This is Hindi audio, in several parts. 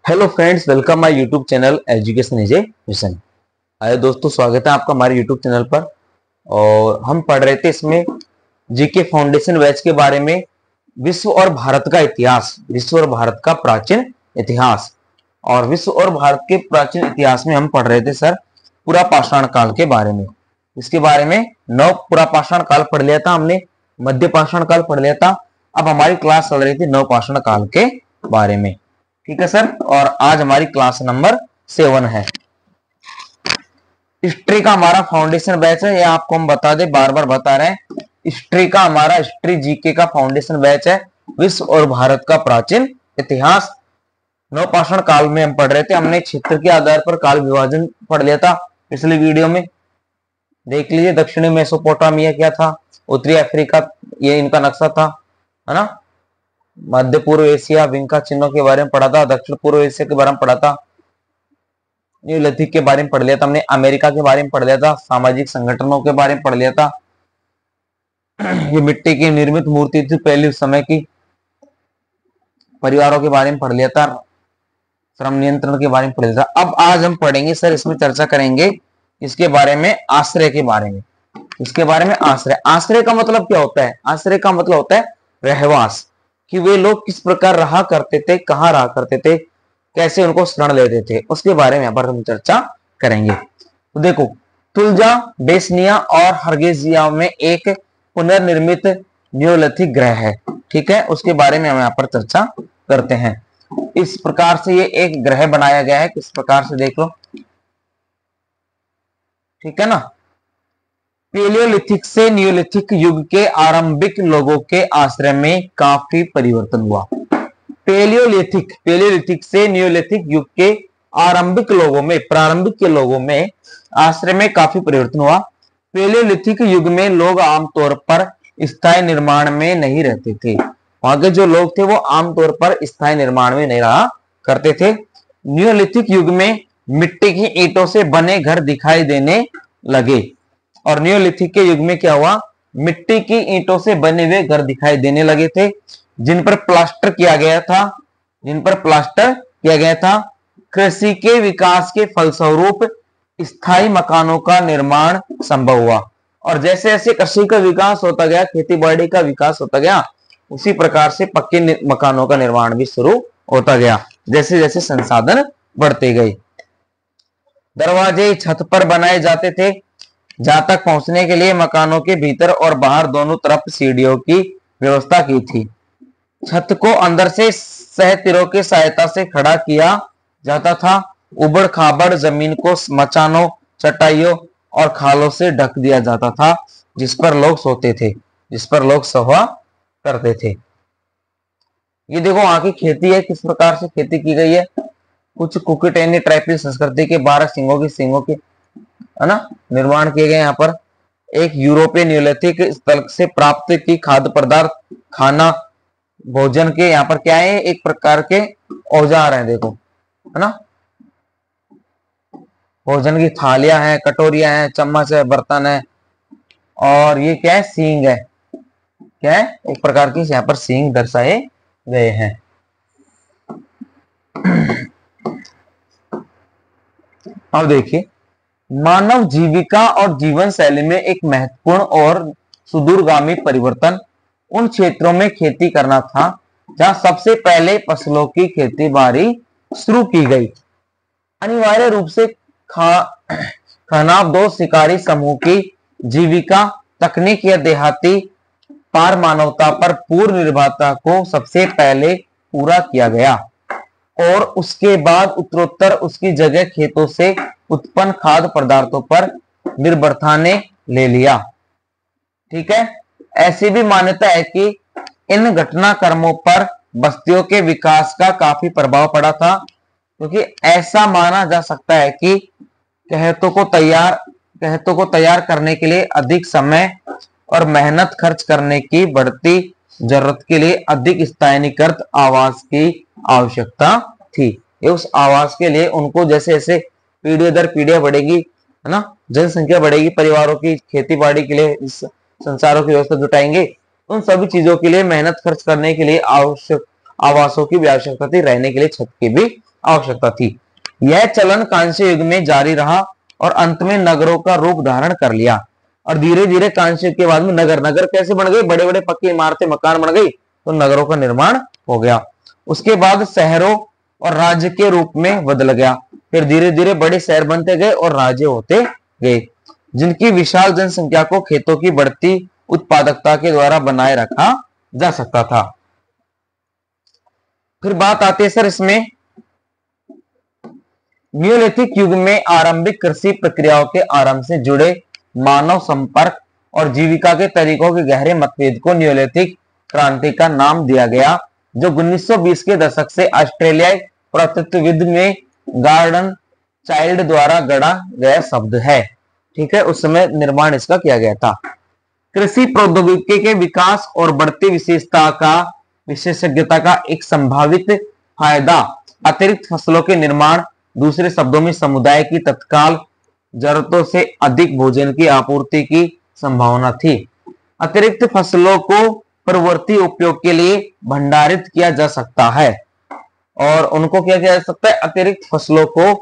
Hello friends, welcome my YouTube channel education is a mission. आए दोस्तों, स्वागत है आपका हमारे यूट्यूब चैनल पर। और हम पढ़ रहे थे इसमें जीके फाउंडेशन बैच के बारे में, विश्व और भारत का इतिहास, विश्व और भारत का प्राचीन इतिहास। और विश्व और भारत के प्राचीन इतिहास में हम पढ़ रहे थे सर पुरा पाषाण काल के बारे में। इसके बारे में नव पुरा पाषाण काल पढ़ लिया था हमने, मध्य पाषाण काल पढ़ लिया था। अब हमारी क्लास चल रही थी नव पाषाण काल के बारे में। ठीक है सर, और आज हमारी क्लास नंबर 7 है। हिस्ट्री का हमारा फाउंडेशन बैच है, ये आपको हम बता दे, बार बार बता रहे हैं। हिस्ट्री का हमारा हिस्ट्री जीके का फाउंडेशन बैच है। विश्व और भारत का प्राचीन इतिहास नवपाषाण काल में हम पढ़ रहे थे। हमने क्षेत्र के आधार पर काल विभाजन पढ़ लिया था पिछले वीडियो में, देख लीजिए। दक्षिणी मेसोपोटामिया क्या था, उत्तरी अफ्रीका ये इनका नक्शा था, है ना। मध्य पूर्व एशिया विंका चिन्हों के बारे में पढ़ा था, दक्षिण पूर्व एशिया के बारे में पढ़ा था, न्यूलिथिक के बारे में पढ़ लिया था हमने, अमेरिका के बारे में पढ़ लिया था, सामाजिक संगठनों के बारे में पढ़ लिया था। ये मिट्टी की निर्मित मूर्ति थी पहले उस समय की, परिवारों के बारे में पढ़ लिया था, श्रम नियंत्रण के बारे में पढ़ लिया था। अब आज हम पढ़ेंगे सर, इसमें चर्चा करेंगे इसके बारे में, आश्रय के बारे में। इसके बारे में आश्रय, आश्रय का मतलब क्या होता है? आश्रय का मतलब होता है रहवास, कि वे लोग किस प्रकार रहा करते थे, कहाँ रहा करते थे, कैसे उनको शरण लेते थे, उसके बारे में यहाँ पर हम चर्चा करेंगे। तो देखो, तुलजा, बेसनिया और हर्गेजिया में एक पुनर्निर्मित न्यूलिथिक ग्रह है। ठीक है, उसके बारे में हम यहाँ पर चर्चा करते हैं। इस प्रकार से ये एक ग्रह बनाया गया है, किस प्रकार से देख लो। ठीक है ना। पेलियोलिथिक से न्यूलिथिक युग के आरंभिक लोगों के आश्रय में काफी परिवर्तन हुआ। पेलियोलिथिक से न्यूलिथिक युग के आरंभिक लोगों में, प्रारंभिक के लोगों में आश्रय में काफी परिवर्तन हुआ। पेलियोलिथिक युग में लोग आमतौर पर स्थायी निर्माण में नहीं रहते थे। वहां के जो लोग थे वो आमतौर पर स्थायी निर्माण में नहीं रहा करते थे। न्यूलिथिक युग में मिट्टी की ईंटों से बने घर दिखाई देने लगे। और न्यूलिथिक के युग में क्या हुआ? मिट्टी की ईंटों से बने हुए घर दिखाई देने लगे थे, जिन पर प्लास्टर किया गया था, कृषि के विकास के फलस्वरूप स्थायी मकानों का निर्माण संभव हुआ। और जैसे जैसे कृषि का विकास होता गया, खेती बाड़ी का विकास होता गया, उसी प्रकार से पक्के मकानों का निर्माण भी शुरू होता गया, जैसे जैसे संसाधन बढ़ते गए। दरवाजे छत पर बनाए जाते थे। जहां तक पहुंचने के लिए मकानों के भीतर और बाहर दोनों तरफ सीढ़ियों की व्यवस्था की थी। छत को अंदर से सहतिरों की सहायता से खड़ा किया जाता था। उबड़ खाबड़ जमीन को मचानों, चटाइयों और खालों से ढक दिया जाता था, जिस पर लोग सोते थे, जिस पर लोग सोया करते थे। ये देखो वहां की खेती है, किस प्रकार से खेती की गई है। कुछ कुकिटेनी ट्राइपल संस्कृति के 12 सिंगों के है ना निर्माण किए गए। यहाँ पर एक यूरोपियन न्यूलिथिक स्थल से प्राप्त की खाद्य पदार्थ, खाना, भोजन के यहाँ पर क्या है, एक प्रकार के औजार हैं, देखो है ना। भोजन की थालियां हैं, कटोरियां हैं, चम्मच है, बर्तन है। और ये क्या है? सींग है। क्या है? एक प्रकार की यहाँ पर सींग दर्शाए गए हैं। अब देखिए, मानव जीविका और जीवन शैली में एक महत्वपूर्ण और सुदूरगामी परिवर्तन उन क्षेत्रों में खेती करना था जहां सबसे पहले फसलों की खेती बाड़ी शुरू की गई। अनिवार्य रूप से खानाबदोश शिकारी समूह की जीविका, तकनीक या देहाती पार मानवता पर पूर्ण निर्भरता को सबसे पहले पूरा किया गया, और उसके बाद उत्तरोत्तर उसकी जगह खेतों से उत्पन्न खाद्य पदार्थों पर निर्भरता ने ले लिया। ठीक है। ऐसी भी मान्यता है कि इन घटनाक्रमों पर बस्तियों के विकास का काफी प्रभाव पड़ा था, क्योंकि ऐसा माना जा सकता है कि कहतों को तैयार करने के लिए अधिक समय और मेहनत खर्च करने की बढ़ती जरूरत के लिए अधिक स्थानीयकृत आवास की आवश्यकता थी। ये उस आवास के लिए उनको जैसे जैसे पीढ़ी दर पीढ़ियां बढ़ेगी, है ना, जनसंख्या बढ़ेगी, परिवारों की खेती बाड़ी के लिए संसारों की व्यवस्था जुटाएंगे, उन सभी चीजों के लिए मेहनत खर्च करने के लिए आवासों की भी आवश्यकता थी, रहने के लिए छत की भी आवश्यकता थी। यह चलन कांस्य युग में जारी रहा और अंत में नगरों का रूप धारण कर लिया। और धीरे धीरे कांस्य युग के बाद में नगर कैसे बन गए, बड़े बड़े पक्की इमारतें मकान बन गई, तो नगरों का निर्माण हो गया। उसके बाद शहरों और राज्य के रूप में बदल गया। फिर धीरे धीरे बड़े शहर बनते गए और राज्य होते गए, जिनकी विशाल जनसंख्या को खेतों की बढ़ती उत्पादकता के द्वारा बनाए रखा जा सकता था। फिर बात आती है सर इसमें न्यूलिथिक युग में आरंभिक कृषि प्रक्रियाओं के आरंभ से जुड़े मानव संपर्क और जीविका के तरीकों के गहरे मतभेद को न्यूलिथिक क्रांति का नाम दिया गया, जो 1920 के दशक से ऑस्ट्रेलियाई पुरातत्वविद में गार्डन चाइल्ड द्वारा गढ़ा गया शब्द है। ठीक है, उस समय निर्माण इसका किया गया था। कृषि प्रौद्योगिकी के विकास और बढ़ती विशेषज्ञता का एक संभावित फायदा अतिरिक्त फसलों के निर्माण, दूसरे शब्दों में समुदाय की तत्काल जरूरतों से अधिक भोजन की आपूर्ति की संभावना थी। अतिरिक्त फसलों को परवर्ती उपयोग के लिए भंडारित किया जा सकता है, और उनको क्या किया जा सकता है, अतिरिक्त फसलों को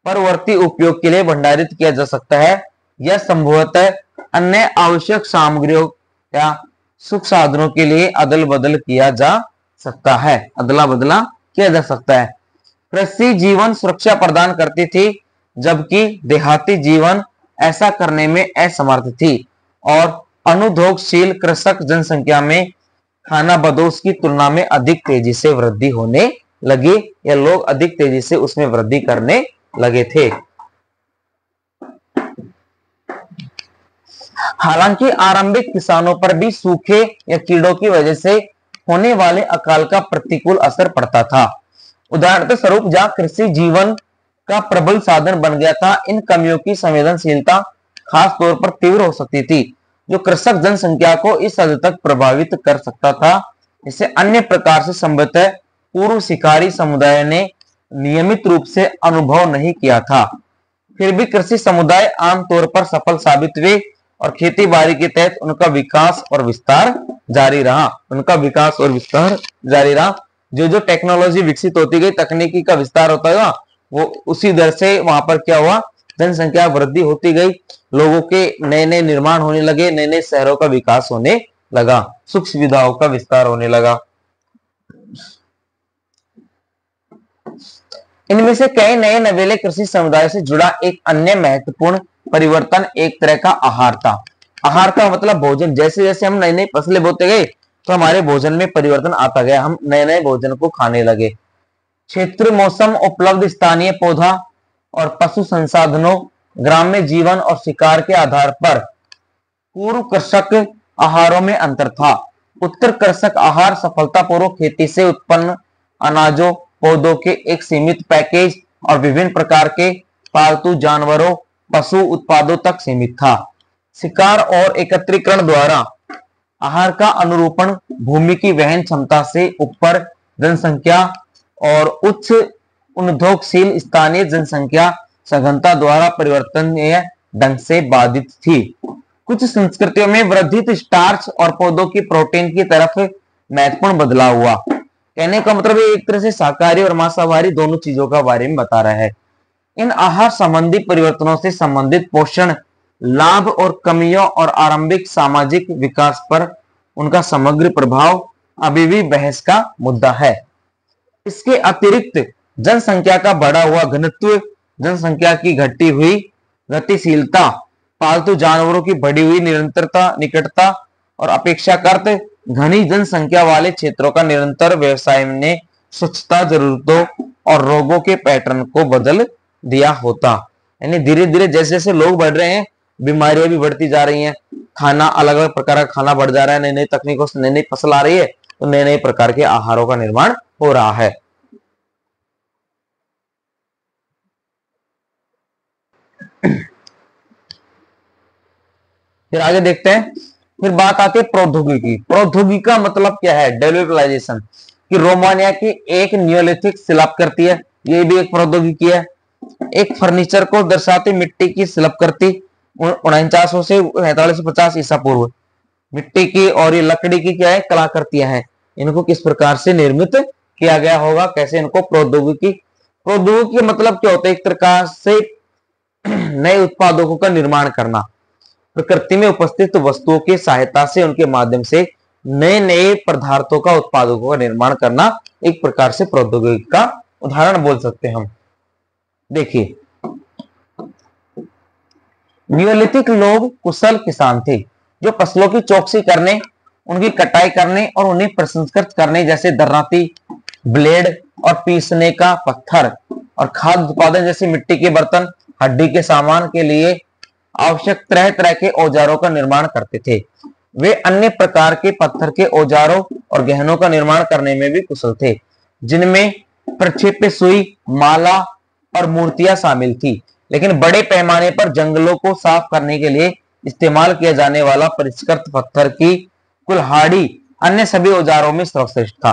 परवर्ती उपयोग के लिए भंडारित किया जा सकता है, यह संभवतः अन्य आवश्यक सामग्रियों या सुख साधनों के लिए अदल बदल किया जा सकता है, अदला बदला किया जा सकता है। कृषि जीवन सुरक्षा प्रदान करती थी, जबकि देहाती जीवन ऐसा करने में असमर्थ थी, और अनुद्योगशील कृषक जनसंख्या में खानाबदोश की तुलना में अधिक तेजी से वृद्धि होने लगी, या लोग अधिक तेजी से उसमें वृद्धि करने लगे थे। हालांकि आरंभिक किसानों पर भी सूखे या कीड़ों की वजह से होने वाले अकाल का प्रतिकूल असर पड़ता था। उदाहरण स्वरूप जहां कृषि जीवन का प्रबल साधन बन गया था, इन कमियों की संवेदनशीलता खास तौर पर तीव्र हो सकती थी, जो कृषक जनसंख्या को इस हद तक प्रभावित कर सकता था जिसे अन्य प्रकार से संभवतः पूर्व शिकारी समुदाय ने नियमित रूप से अनुभव नहीं किया था। फिर भी कृषि समुदाय आमतौर पर सफल साबित हुए और खेती बाड़ी के तहत उनका विकास और विस्तार जारी रहा। जो टेक्नोलॉजी विकसित होती गई, तकनीकी का विस्तार होता गया, वो उसी दर से वहां पर क्या हुआ, जनसंख्या वृद्धि होती गई, लोगों के नए नए निर्माण होने लगे, नए नए शहरों का विकास होने लगा, सुख सुविधाओं का विस्तार होने लगा। इनमें से कई नए नवेले कृषि समुदाय से जुड़ा एक अन्य महत्वपूर्ण परिवर्तन एक तरह का आहार था। आहार का मतलब भोजन। जैसे जैसे हम नई नई फसलें बोते गए तो हमारे भोजन में परिवर्तन आता गया, हम नए नए भोजन को खाने लगे। क्षेत्र, मौसम, उपलब्ध स्थानीय पौधा और पशु संसाधनों, ग्राम्य जीवन और शिकार के आधार पर पूर्व कृषक आहारों में अंतर था। उत्तर कृषक आहार सफलतापूर्वक खेती से उत्पन्न अनाजों, पौधों के एक सीमित पैकेज और विभिन्न प्रकार के पालतू जानवरों, पशु उत्पादों तक सीमित था। शिकार और एकत्रीकरण द्वारा आहार का अनुरूपण भूमि की वहन क्षमता से ऊपर जनसंख्या और उच्च उद्योगशील स्थानीय जनसंख्या सघनता द्वारा परिवर्तनीय ढंग से बाधित थी। कुछ संस्कृतियों में वर्धित स्टार्च और पौधों की प्रोटीन की तरफ महत्वपूर्ण बदलाव हुआ। कहने का मतलब एक तरह से शाकाहारी और मांसाहारी दोनों चीजों का बारे में बता रहा है। इन आहार संबंधी परिवर्तनों से संबंधित पोषण लाभ और कमियों और आरंभिक सामाजिक विकास पर उनका समग्र प्रभाव अभी भी बहस का मुद्दा है। इसके अतिरिक्त जनसंख्या का बढ़ा हुआ घनत्व, जनसंख्या की घटी हुई गतिशीलता, पालतू जानवरों की बढ़ी हुई निरंतरता, निकटता और अपेक्षाकृत घनी जनसंख्या वाले क्षेत्रों का निरंतर व्यवसाय ने स्वच्छता जरूरतों और रोगों के पैटर्न को बदल दिया होता। यानी धीरे धीरे जैसे जैसे लोग बढ़ रहे हैं, बीमारियां भी बढ़ती जा रही हैं, खाना अलग अलग प्रकार का खाना बढ़ जा रहा है, नई नई तकनीकों से नई नई फसल आ रही है, तो नए नए प्रकार के आहारों का निर्माण हो रहा है। फिर आगे देखते हैं। फिर बात आती है प्रौद्योगिकी। प्रौद्योगिकी का मतलब क्या है? डेवलपलाइजेशन। कि रोमानिया की एक न्यूलिथिक शिलाकृति है, ये भी एक प्रौद्योगिकी है। एक फर्नीचर को दर्शाती मिट्टी की शिलाकृति 4900 से 4550 ईसा पूर्व, मिट्टी की और ये लकड़ी की क्या है, कलाकृतियां हैं। इनको किस प्रकार से निर्मित किया गया होगा, कैसे इनको प्रौद्योगिकी प्रौद्योगिकी मतलब क्या होता है, एक प्रकार से नए उत्पादों का निर्माण करना, प्रकृति में उपस्थित वस्तुओं की सहायता से उनके माध्यम से नए नए पदार्थों का उत्पादों का निर्माण करना, एक प्रकार से प्रौद्योगिकी का उदाहरण बोल सकते हैं हम। देखिए, नियोलिथिक लोग कुशल किसान थे जो फसलों की चौकसी करने, उनकी कटाई करने और उन्हें प्रसंस्कृत करने जैसे दर्राती, ब्लेड और पीसने का पत्थर और खाद्य उत्पादन जैसे मिट्टी के बर्तन, हड्डी के सामान के लिए आवश्यक तरह तरह के औजारों का निर्माण करते थे। वे अन्य प्रकार के पत्थर के औजारों और गहनों का निर्माण करने में भी कुशल थे, जिनमें प्रक्षेप्य सुई, माला और मूर्तियां शामिल थी। लेकिन बड़े पैमाने पर जंगलों को साफ करने के लिए इस्तेमाल किया जाने वाला परिष्कृत पत्थर की कुल्हाड़ी अन्य सभी औजारों में सर्वश्रेष्ठ था।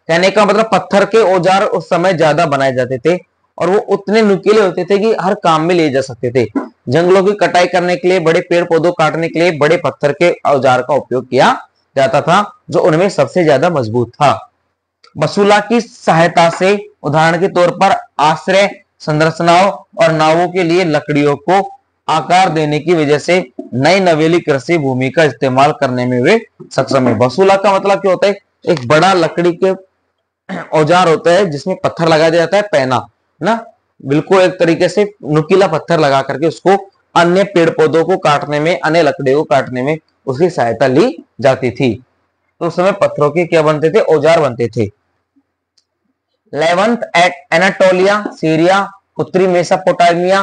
कहने का मतलब पत्थर के औजार उस समय ज्यादा बनाए जाते थे और वो उतने नुकीले होते थे कि हर काम में ले जा सकते थे। जंगलों की कटाई करने के लिए, बड़े पेड़ पौधों काटने के लिए बड़े पत्थर के औजार का उपयोग किया जाता था, जो उनमें सबसे ज्यादा मजबूत था। बसूला की सहायता से उदाहरण के तौर पर आश्रय संरचनाओं और नावों के लिए लकड़ियों को आकार देने की वजह से नई नवेली कृषि भूमि का इस्तेमाल करने में वे सक्षम है। बसूला का मतलब क्या होता है, एक बड़ा लकड़ी के औजार होता है जिसमें पत्थर लगा दिया जाता है, पैना ना, बिल्कुल एक तरीके से नुकीला पत्थर लगा करके उसको अन्य पेड़ पौधों को काटने में, अन्य लकड़ियों को काटने में उसकी सहायता ली जाती थी। तो उस समय पत्थरों के क्या बनते थे, औजार बनते थे। लेवंत, एनाटोलिया, सीरिया, उत्तरी मेसोपोटामिया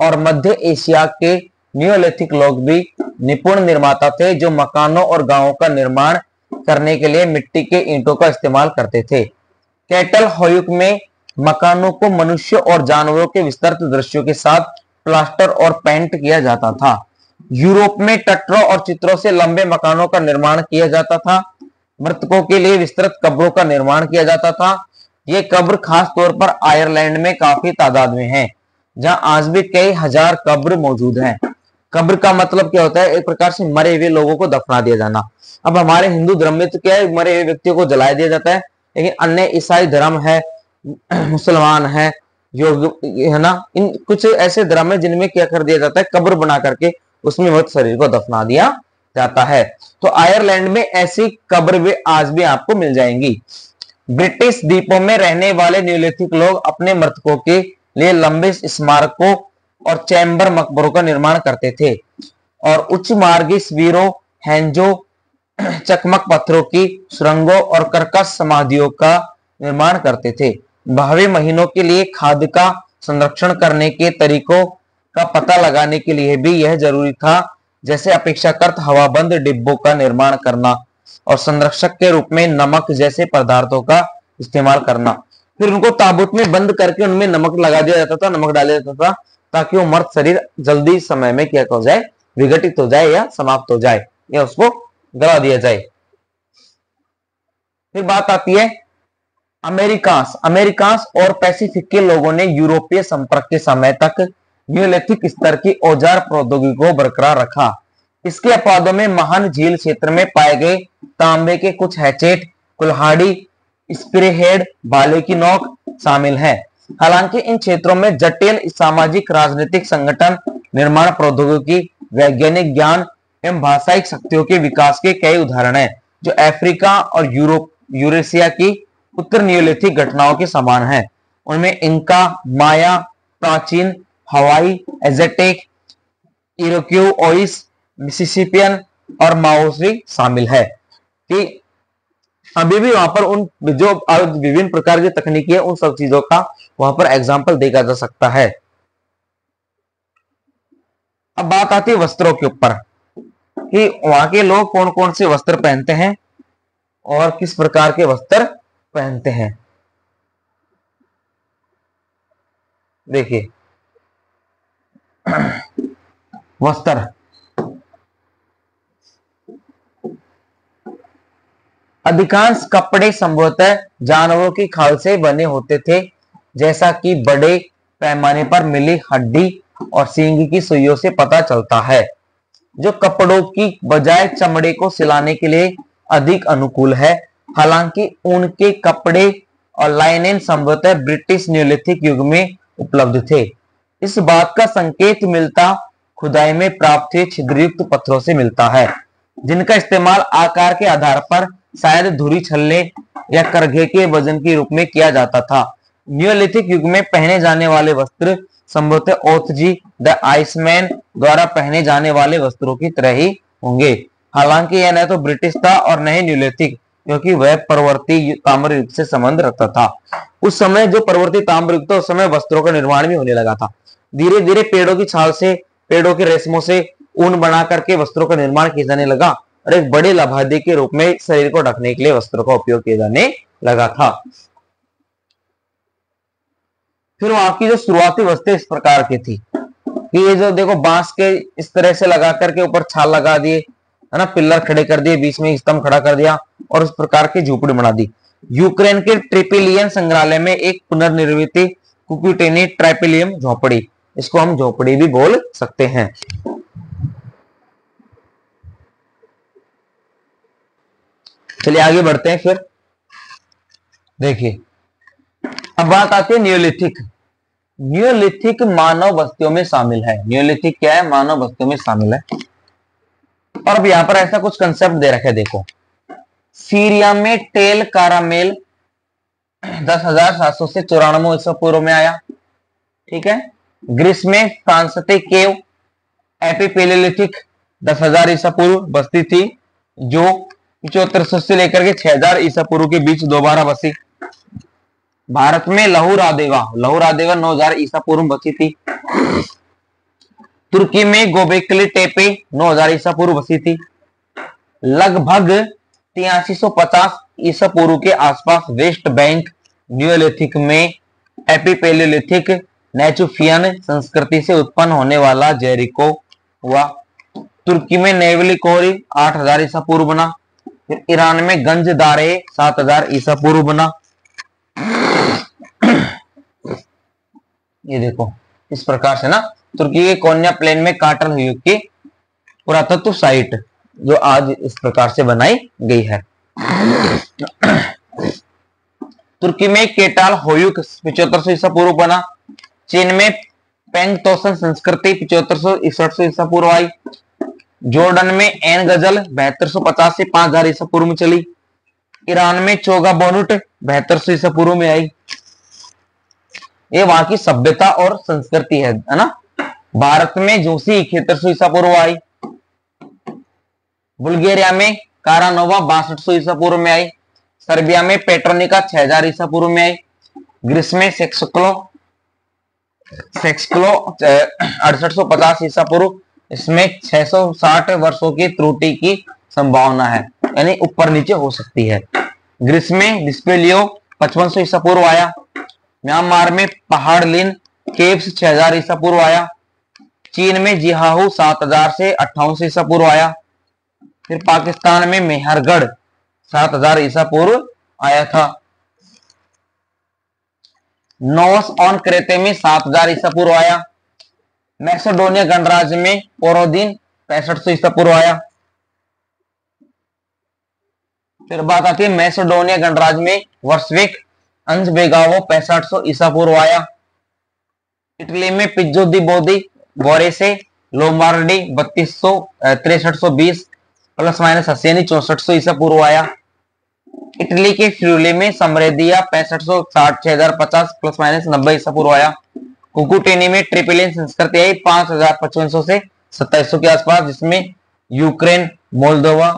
और मध्य एशिया के नियोलिथिक लोग भी निपुण निर्माता थे, जो मकानों और गांवों का निर्माण करने के लिए मिट्टी के ईंटों का इस्तेमाल करते थे। कैटल युग में मकानों को मनुष्य और जानवरों के विस्तृत दृश्यों के साथ प्लास्टर और पेंट किया जाता था। यूरोप में टट्रों और चित्रों से लंबे मकानों का निर्माण किया जाता था। मृतकों के लिए विस्तृत कब्रों का निर्माण किया जाता था। ये कब्र खास तौर पर आयरलैंड में काफी तादाद में है, जहां आज भी कई हजार कब्र मौजूद हैं। कब्र का मतलब क्या होता है, एक प्रकार से मरे हुए लोगों को दफना दिया जाना। अब हमारे हिंदू धर्म में तो क्या है, मरे हुए व्यक्तियों को जला दिया जाता है, लेकिन अन्य ईसाई धर्म है, मुसलमान है, योग है ना, इन कुछ ऐसे धर्म है जिनमें क्या कर दिया जाता है, कब्र बना करके उसमें मृत शरीर को दफना दिया जाता है। तो आयरलैंड में ऐसी कब्र भी आज भी आपको मिल जाएंगी। ब्रिटिश द्वीपों में रहने वाले नियोलिथिक लोग अपने मृतकों के लिए लंबे स्मारकों और चैम्बर मकबरों का निर्माण करते थे और उच्च मार्गी स्वीरों, हैंजो, चकमक पत्थरों की सुरंगों और कर्कश समाधियों का निर्माण करते थे। भावी महीनों के लिए खाद्य का संरक्षण करने के तरीकों का पता लगाने के लिए भी यह जरूरी था, जैसे अपेक्षाकृत हवाबंद डिब्बों का निर्माण करना और संरक्षक के रूप में नमक जैसे पदार्थों का इस्तेमाल करना। फिर उनको ताबूत में बंद करके उनमें नमक लगा दिया जाता था, नमक डाला जाता था, ताकि वो मृत शरीर जल्दी समय में क्या हो जाए, विघटित हो जाए या समाप्त हो जाए या उसको गला दिया जाए। फिर बात आती है अमेरिकास और पैसिफिक के लोगों ने यूरोपीय संपर्क के समय तक नियोलिथिक स्तर की औजार प्रौद्योगिकी को बरकरार रखा। इसके अपवादों में महान झील क्षेत्र में पाए गए तांबे के कुछ हैचेट, कुल्हाड़ी, स्पीरहेड, भाले की नोक शामिल है। हालांकि इन क्षेत्रों में जटिल सामाजिक राजनीतिक संगठन, निर्माण प्रौद्योगिकी, वैज्ञानिक ज्ञान एवं भाषाई शक्तियों के विकास के कई उदाहरण हैं, जो अफ्रीका और यूरेशिया की उत्तर नियोलिथिक घटनाओं के समान है। उनमें इंका, माया, प्राचीन हवाई, एज़टेक, इरोक्योइस, मिसिसिपियन और माओरी शामिल है। कि अभी भी वहां पर उन जो विभिन्न प्रकार की तकनीकी है, उन सब चीजों का वहां पर एग्जाम्पल देखा जा सकता है। अब बात आती है वस्त्रों के ऊपर कि वहां के लोग कौन कौन से वस्त्र पहनते हैं और किस प्रकार के वस्त्र पहनते हैं। देखिए, वस्त्र अधिकांश कपड़े संभवतः जानवरों की खाल से बने होते थे, जैसा कि बड़े पैमाने पर मिली हड्डी और सींग की सुइयों से पता चलता है, जो कपड़ों की बजाय चमड़े को सिलाने के लिए अधिक अनुकूल है। हालांकि उनके कपड़े और लाइनें संभवतः ब्रिटिश न्यूलिथिक युग में उपलब्ध थे। इस बात का संकेत मिलता खुदाई में प्राप्त हुए छिद्रयुक्त पत्थरों से मिलता है, जिनका इस्तेमाल आकार के आधार पर शायद धुरी छल्ले या करघे के वजन के रूप में किया जाता था। न्यूलिथिक युग में पहने जाने वाले वस्त्र संभवतः ओथजी द आइसमैन द्वारा पहने जाने वाले वस्त्रों की तरह ही होंगे। हालांकि यह न तो ब्रिटिश था और न ही न्यूलिथिक, क्योंकि वह परवर्ती ताम्र युग से संबंध रखता था। उस समय जो परवर्ती ताम्र युग था, उस समय वस्त्रों का निर्माण भी होने लगा था। धीरे धीरे पेड़ों की छाल से, पेड़ों के रेशमों से ऊन बना करके वस्त्रों का निर्माण किया जाने लगा और एक बड़े लाभार्थी के रूप में शरीर को ढकने के लिए वस्त्रों का उपयोग किया जाने लगा था। फिर वहां की जो शुरुआती वस्तें इस प्रकार की थी कि ये जो देखो बांस के इस तरह से लगा करके ऊपर छाल लगा दिए, है ना, पिल्लर खड़े कर दिए, बीच में स्तंभ खड़ा कर दिया और उस प्रकार की झोपड़ी बना दी। यूक्रेन के ट्रिपिलियन संग्रहालय में एक पुनर्निर्मित कुकुटेनी ट्राइपिलियम झोपड़ी, इसको हम झोपड़ी भी बोल सकते हैं। चलिए आगे बढ़ते हैं। फिर देखिए, अब बात आती है न्यूलिथिक। न्यूलिथिक मानव बस्तियों में शामिल है। न्यूलिथिक क्या है? मानव बस्तियों में शामिल है। और अब यहां पर ऐसा कुछ कंसेप्ट दे रखे, देखो, सीरिया में टेल कारामेल 10,700 से 94 ईसा पूर्व में आया। ठीक है। ग्रीस में फ्रांसते केव एपिपेलेलिथिक 10,000 ईसा पूर्व बस्ती थी, जो 7400 से लेकर के 6000 ईसा पूर्व के बीच दोबारा बसी। भारत में लहुरादेवा 9000 ईसा पूर्व बसी थी। तुर्की में गोबेकली टेपे 9000 ईसा पूर्व बसी थी। लगभग 8350 ईसा पूर्व के आसपास वेस्ट बैंक न्यूलिथिक में एपिपेलेलिथिक नेचुफियन संस्कृति से उत्पन्न होने वाला जेरिको हुआ। तुर्की में नेवली कोहरी 8000 ईसा पूर्व बना। फिर ईरान में गंज दारे 7000 ईसा पूर्व बना। ये देखो इस प्रकार से ना, तुर्की के कोन्या प्लेन में कार्टल युग की पुरातत्व साइट जो आज इस प्रकार से बनाई गई है। तुर्की में केटाल होयुक 7500 ईसा पूर्व बना। चीन में पेंगतोसन संस्कृति 7500 ईसा पूर्व आई। जॉर्डन में एन गजल 7250 से 5000 ईसा पूर्व में चली। ईरान में चोगा बोनुट 7200 ईसा पूर्व में आई। ये वहां की सभ्यता और संस्कृति है ना। भारत में जोशी 7100 ईसा पूर्व आई। बुल्गारिया में कारानोवा 6200 ईसा पूर्व में आई। सर्बिया में पेट्रोनिका 6000 ईसा पूर्व में आई। ग्रीस में सेक्सक्लो 6850 ईसा पूर्व, इसमें 660 वर्षों की त्रुटि की संभावना है, यानी ऊपर नीचे हो सकती है। ग्रीस में डिस्पेलियो 5500 ईसा पूर्व आया। म्यांमार में पहाड़लिन केव्स 6000 ईसा पूर्व आया। चीन में जिहाहू 7000 से 5800 ईसा पूर्व आया। फिर पाकिस्तान में मेहरगढ़ 7000 ईसा पूर्व आया था। नोस ऑन क्रेते में 7000 ईसा पूर्व आया। मैसेडोनिया गणराज्य में पोरोदीन 6500 ईसा पूर्व आया। फिर बात आती है मैसेडोनिया गणराज्य में वर्षविक अंजबेगावो 6500 ईसा पूर्व आया। इटली में पिज्जो दी बोदी बोरेसे लोमार्डी 6320 प्लस माइनस 6400 ईसा पूर्व आया। इटली के फ्यूले में समरेदिया 6560 6050 प्लस माइनस 90 ईसा पूर्व आया। कुकुटेनी में ट्रिपिलियन संस्कृति आई 5500 से 2700 के आसपास, जिसमें यूक्रेन, मोल्दोवा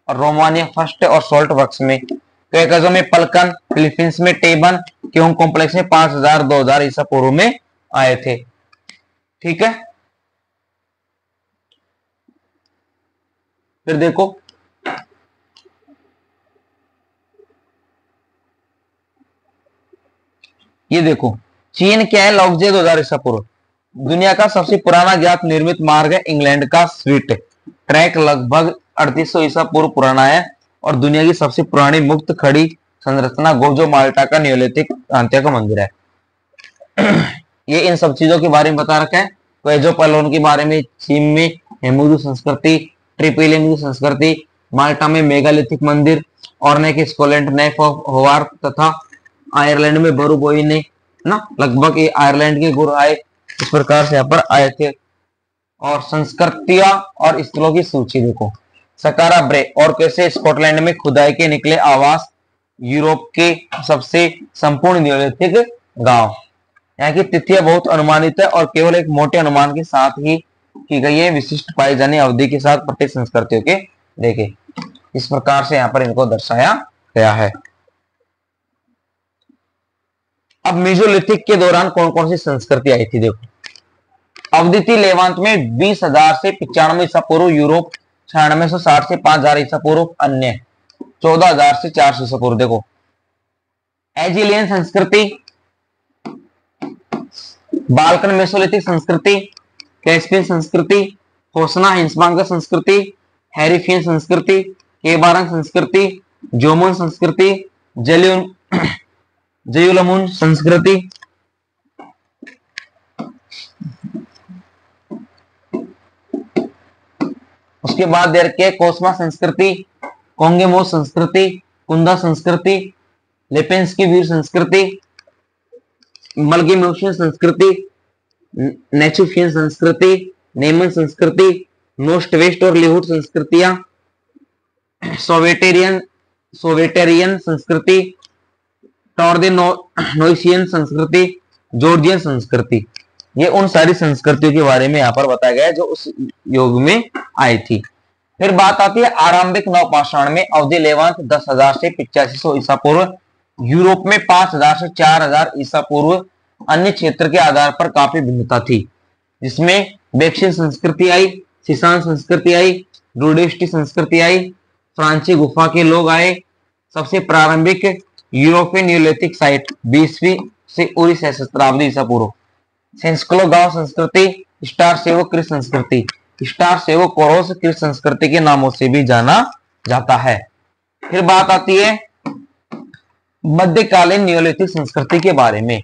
और रोमानिया फर्स्ट और सोल्ट वर्क्स में। कैकाजो में पलकन, फिलीपींस में टेबन, क्यों कॉम्प्लेक्स में 5000 2000 ईसा पूर्व में आए थे। ठीक है। फिर देखो ये देखो, चीन क्या है? लौकजे 2000 ईसा पूर्व। दुनिया का सबसे पुराना ज्ञात निर्मित मार्ग है इंग्लैंड का स्वीट ट्रैक, लगभग 3800 ईसा पूर्व पुराना है। और दुनिया की सबसे पुरानी मुक्त खड़ी संरचना गोजो माल्टा का न्यूलिथिक अंत्य का मंदिर है। ये इन सब चीजों के बारे में बता रखा है। क्वेजो पैलोन के बारे में, चीन में हेमुदू संस्कृति, ट्रिपिलियन की संस्कृति, माल्टा में मेगालिथिक मंदिर और ने के स्कॉटलैंड ने होवार्ड तथा आयरलैंड में बरूबोई ने ना, लगभग ये आयरलैंड के गुरु आए, इस प्रकार से यहाँ पर आए थे। और संस्कृतियां और स्थलों की सूची देखो, सकारा ब्रे और कैसे स्कॉटलैंड में खुदाई के निकले आवास यूरोप के सबसे संपूर्ण नियोलिथिक गांव। यहाँ की तिथियां बहुत अनुमानित है और केवल एक मोटे अनुमान के साथ ही की गई है, विशिष्ट पाई जाने अवधि के साथ प्रत्येक संस्कृतियों के देखे, इस प्रकार से यहाँ पर इनको दर्शाया गया है। अब मेसोलिथिक के दौरान कौन कौन सी संस्कृति आई थी देखो, अवधि थी लेवांत में 20,000 से 95 ईसा पूर्व, यूरोप 9660 से 5000 ईसा पूर्व, अन्य 14,000 से 400 ईसा पूर्व। देखो एजिलियन संस्कृति, बाल्कन मेसोलिथिक संस्कृति, कैस्पियन संस्कृति, होसना हिंसमांगा संस्कृति, हैरिफियन संस्कृति, केबारंग संस्कृति, जोमन संस्कृति, जयुलमुन संस्कृति, उसके बाद देर के कोस्मा संस्कृति, कोंगेमो संस्कृति, कुंदा संस्कृति, लेपेंस्की वीर संस्कृति, मल्गेमोशियन संस्कृति, नेचुफियन संस्कृति, नेमन संस्कृति, नोस्ट वेस्ट और लिहुड संस्कृतियां, सोवेटेरियन संस्कृति, टॉर्देनोइशियन संस्कृति, जॉर्जियन संस्कृति। ये उन सारी संस्कृतियों के बारे में यहाँ पर बताया गया है जो उस युग में आई थी। फिर बात आती है आरंभिक नवपाषाण में, अवधि लेवांत 10,000 से 8500 ईसा पूर्व, यूरोप में 5000 से 4000 ईसा पूर्व। अन्य क्षेत्र के आधार पर काफी भिन्नता थी, जिसमें बेक्सियन संस्कृति आई, सिसान संस्कृति आई, रूडेस्टी संस्कृति आई, फ्रांची गुफा के लोग आए। सबसे प्रारंभिक यूरोपियन न्यूलिथिक साइट 20वीं से 19वीं सहस्त्राब्दी ईसा पूर्व, सेंस्क्लो गांव संस्कृति, स्टार सेवक कृत संस्कृति, स्टार सेवक कोरोस कृत संस्कृति के नामों से भी जाना जाता है। फिर बात आती है मध्यकालीन न्यूलिथिक संस्कृति के बारे में।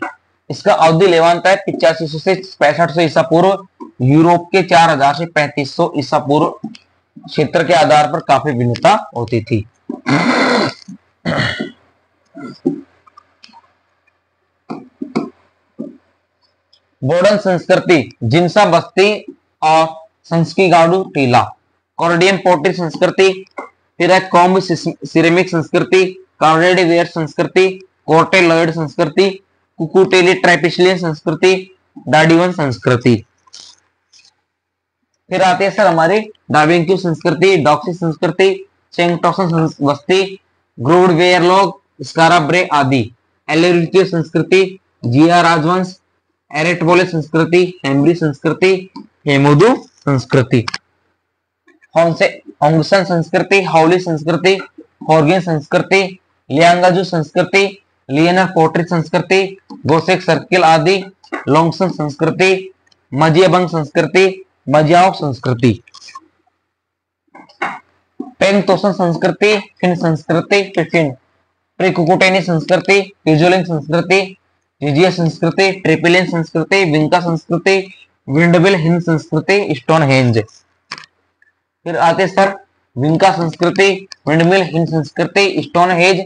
इसका अवधि लेवांत है 8500 से 6500 ईसा पूर्व, यूरोप के 4000 से 3500 ईसा पूर्व। क्षेत्र के आधार पर काफी भिन्नता होती थी। बोडन संस्कृति, जिनसा बस्ती और संस्की गाड़ू टीला, कॉर्डियन पोट्री संस्कृति, फिर है कॉम्ब सिरेमिक संस्कृति, कार्डेड वेयर संस्कृति, कोर्टेलॉयड संस्कृति, कुकुटेली ट्राइपिशलियन संस्कृति, डाडिवन संस्कृति। फिर आते हैं सर हमारी डाविंक्यू संस्कृति, डॉक्सी संस्कृति, चेंगटोसन बस्ती, ग्रोड वेयर लोग, स्कारा ब्रे आदि, एलेरिटियो संस्कृति, जिया राजवंश, एरेटबोले संस्कृति, हेमरी संस्कृति, हेमोदू संस्कृति, होंगसन संस्कृति, हाउली संस्कृति, हॉर्गेन संस्कृति, लियांगाजू संस्कृति, लियनर पोट्री संस्कृति, गोसेक सर्किल आदि, लोंगसन संस्कृति, मजियाबंग संस्कृति, मजियाओ संस्कृति, पेंगतोसन संस्कृति, फिन संस्कृति, फिन प्रीकुकुटेनी संस्कृति, पिजोलिंग संस्कृति, जिजिया संस्कृति, ट्रिपिलियन संस्कृति, विंका संस्कृति, विंडबिल हिंद संस्कृति, स्टोनहेंज। फिर आते सर विंका संस्कृति, विंडमिल हिंद संस्कृति, स्टोनहेंज,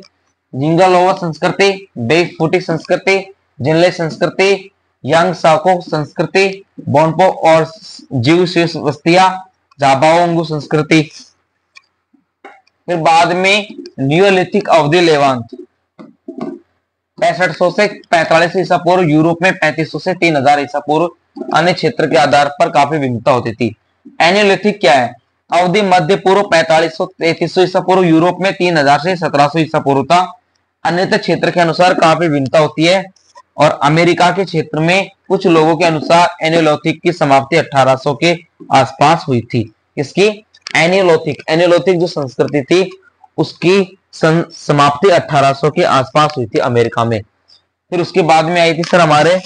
जिंगालोवा संस्कृति, बेफुटी संस्कृति, जिनले संस्कृति, यांग साको संस्कृति, बोनपो और जीव शेष बस्तियां, जाबाओंगू संस्कृति। फिर बाद में न्यूलिथिक अवधि लेवांत 6500 से 45 ईसा पूर्व, यूरोप में 3500 से 3000 ईसा पूर्व। अन्य क्षेत्र के आधार पर काफी भिन्नता होती थी। एनियोलिथिक क्या है? अवधि मध्य पूर्व 4500 3300 ईसा पूर्व, यूरोप में 3000 से 1700 ईसा पूर्व था। अन्यथा क्षेत्र के अनुसार काफी भिन्नता होती है और अमेरिका के क्षेत्र में कुछ लोगों के अनुसार एनियोलिथिक की समाप्ति 1800 के आसपास हुई थी। इसकी एनियोलिथिक जो संस्कृति थी उसकी समाप्ति 1800 के आसपास हुई थी अमेरिका में। फिर उसके बाद में आई थी सर हमारे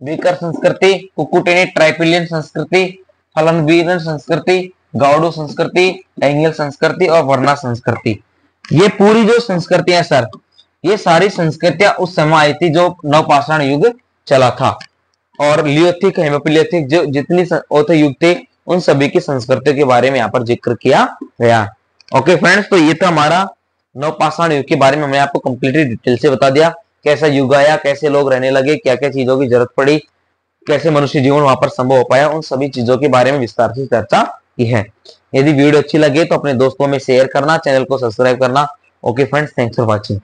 बीकर संस्कृति, कुकुटेनी ट्राइपिलियन संस्कृति, फलनवीरन संस्कृति, गाउडो संस्कृति, एंगल संस्कृति और वर्णा संस्कृति। ये पूरी जो संस्कृतियां हैं सर, ये सारी संस्कृतियां उस समय आई थी जो नवपाषाण युग चला था। और लियोथिक, हेमियोलिथिक जो जितनी युग थे उन सभी की संस्कृतियों के बारे में यहाँ पर जिक्र किया गया। ओके फ्रेंड्स, तो ये था हमारा नवपाषाण युग के बारे में मैंने आपको कंप्लीटली डिटेल से बता दिया, कैसा युग आया, कैसे लोग रहने लगे, क्या क्या चीजों की जरूरत पड़ी, कैसे मनुष्य जीवन वहां पर संभव हो पाया, उन सभी चीजों के बारे में विस्तार से चर्चा की है। यदि वीडियो अच्छी लगे तो अपने दोस्तों में शेयर करना, चैनल को सब्सक्राइब करना। Okay friends, thanks for watching.